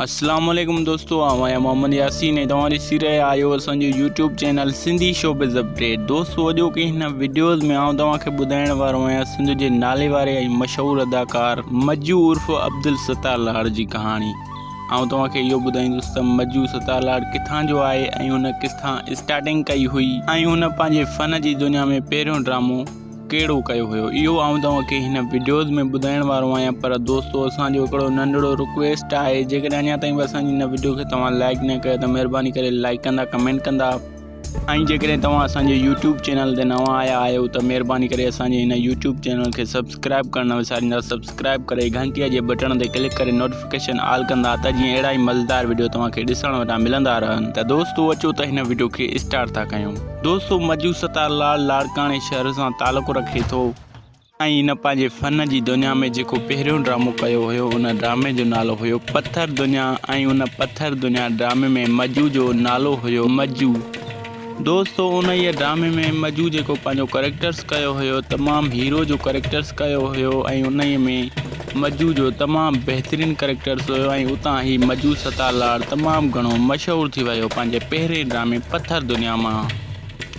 अस्सलाम वालेकुम दोस्तों, आवां मोहम्मद यासीन ऐं तव्हां ॾिसी रहिया आहियो असांजो YouTube channel Sindhi showbiz update. दोस्तों अॼो की हिन वीडियोज़ में आउं तव्हांखे ॿुधाइण वारो आहियां सिंध जे नाले वारे ऐं मशहूरु अदाकार मज्जू उर्फ़ अब्दुल सत्तार लाड़ जी कहाणी। आउं तव्हांखे इहो ॿुधाईंदुसि त मज्जू सत्तार लाड़ किथां जो आहे ऐं हुन किथां स्टार्टिंग कई हुई ऐं हुन पंहिंजे फ़न जी दुनिया में पहिरियों ड्रामो कहिड़ो कयो हुयो, इहो आउं तव्हांखे हिन वीडियोज़ में ॿुधाइण वारो आहियां। पर दोस्तों असांजो हिकिड़ो नंढड़ो रिक्वेस्ट आहे, जेकॾहिं अञा ताईं बि असांजी हिन वीडियो खे तव्हां लाइक न कयो त महिरबानी करे लाइक कंदा, कमेंट कंदा ऐं जेकॾहिं तव्हां असांजे यूट्यूब चैनल ते नवां आया आहियो त महिरबानी करे असांजे हिन यूट्यूब चैनल खे सब्सक्राइब करण न विसारींदा। सब्सक्राइब करे घंटीअ जे बटन ते क्लिक करे नोटिफिकेशन ऑल कंदा त जीअं अहिड़ा ई मज़ेदार वीडियो तव्हांखे ॾिसण वटां मिलंदा रहनि। त दोस्तों अचो त हिन वीडियो खे स्टार्ट था कयूं। दोस्तों मज्जू सत्तार लाड़ लाड़काणे शहर सां तालुक़ु रखे थो ऐं हिन पंहिंजे फ़न जी दुनिया में जेको पहिरियों ड्रामो कयो हुयो उन ड्रामे जो नालो हुयो पत्थर दुनिया ऐं उन पत्थर दुनिया ड्रामे में मज्जू जो नालो हुयो मज्जू। दोस्तों उन ई ड्रामे में मज्जू जेको पंहिंजो करेक्टर्स कयो हुयो तमामु हीरो जो करेक्टर्स कयो हुयो ऐं उन ई में मज्जू जो तमामु बहितरीनु करेक्टर्स हुयो ऐं उतां ई मज्जू सत्तार लाड़ तमामु घणो मशहूरु थी वियो पंहिंजे पहिरें ड्रामे पत्थर दुनिया मां।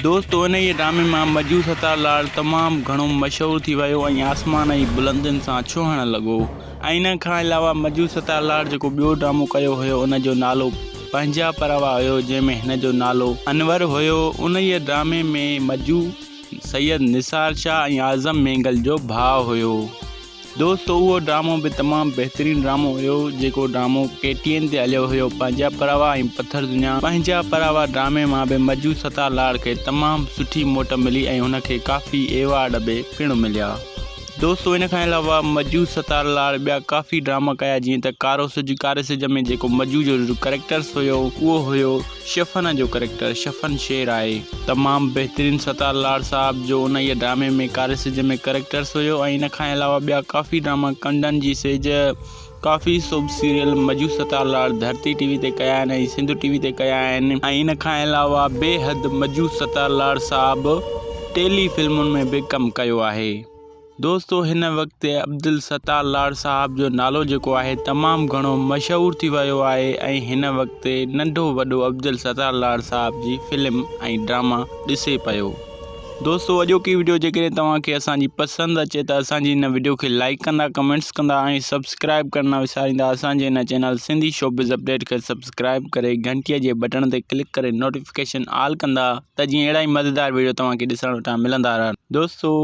दोस्तों उन ई ड्रामे मां मज्जू सत्तार लाड़ तमामु घणो मशहूरु थी वियो ऐं आसमान जी बुलंदियुनि सां छुहण लॻो। ऐं इन खां अलावा मज्जू सत्तार लाड़ जेको ॿियो ड्रामो कयो हुयो उन जो नालो पंहिंजा परवा हुयो, जंहिंमें हिन जो नालो अनवर हुयो। उन ई ड्रामे में मज्जू सैयद निसार शाह ऐं आज़म मेंगल जो भाउ हुयो। दोस्तों उहो ड्रामो बि तमामु बहितरीनु ड्रामो हुयो, जेको ड्रामो KTN ते हलियो हुयो पंहिंजा परवा ऐं पत्थर दुनिया। पंहिंजा परवा ड्रामे मां बि मज्जू सत्तार लाड़ खे तमामु सुठी मोट मिली ऐं हुनखे काफ़ी एवार्ड बि पिणु मिलिया। दोस्तों इन खां अलावा मज्जू सत्तार लाड़ ॿिया काफ़ी ड्रामा कया, जीअं त कारे सिज में जेको मज्जू जो करेक्टर्स हुयो उहो हुयो शफ़न जो करेक्टर, शफ़न शेर आहे। तमामु बहितरीनु सत्तार लाड़ साहब जो उन ई ड्रामे में कारे सिज में करेक्टर्स हुयो। ऐं इन खां अलावा ॿिया काफ़ी ड्रामा कंडन जी सेज, काफ़ी सोप सीरियल मज्जू सत्तार लाड़ धरती TV ते कया आहिनि ऐं सिंधु TV ते कया आहिनि। ऐं इन खां अलावा बेहद मज्जू सत्तार लाड़ साहब टेली फिल्मुनि में बि कमु कयो आहे। दोस्तों हिन वक़्तु अब्दुल सत्तार लाड़ साहब जो नालो जेको आहे तमामु घणो मशहूरु थी वियो आहे ऐं हिन वक़्तु नंढो वॾो अब्दुल सत्तार लाड़ साहब जी फिल्म ऐं ड्रामा ॾिसे पियो। दोस्तों अॼोकी वीडियो जेकॾहिं तव्हांखे असांजी पसंदि अचे त असांजी हिन वीडियो खे लाइक कंदा, कमेंट्स कंदा ऐं सब्सक्राइब करण न विसारींदा। असांजे हिन चैनल सिंधी शोबिज़ अपडेट खे सब्सक्राइब करे घंटीअ जे बटन ते क्लिक करे नोटिफिकेशन ऑल कंदा त जीअं अहिड़ा ई मज़ेदार वीडियो तव्हांखे ॾिसण वटां मिलंदा रहनि। दोस्तों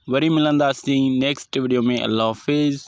वरी मिलंदासीं नेक्स्ट वीडियो में। अल्लाह हाफ़िज़।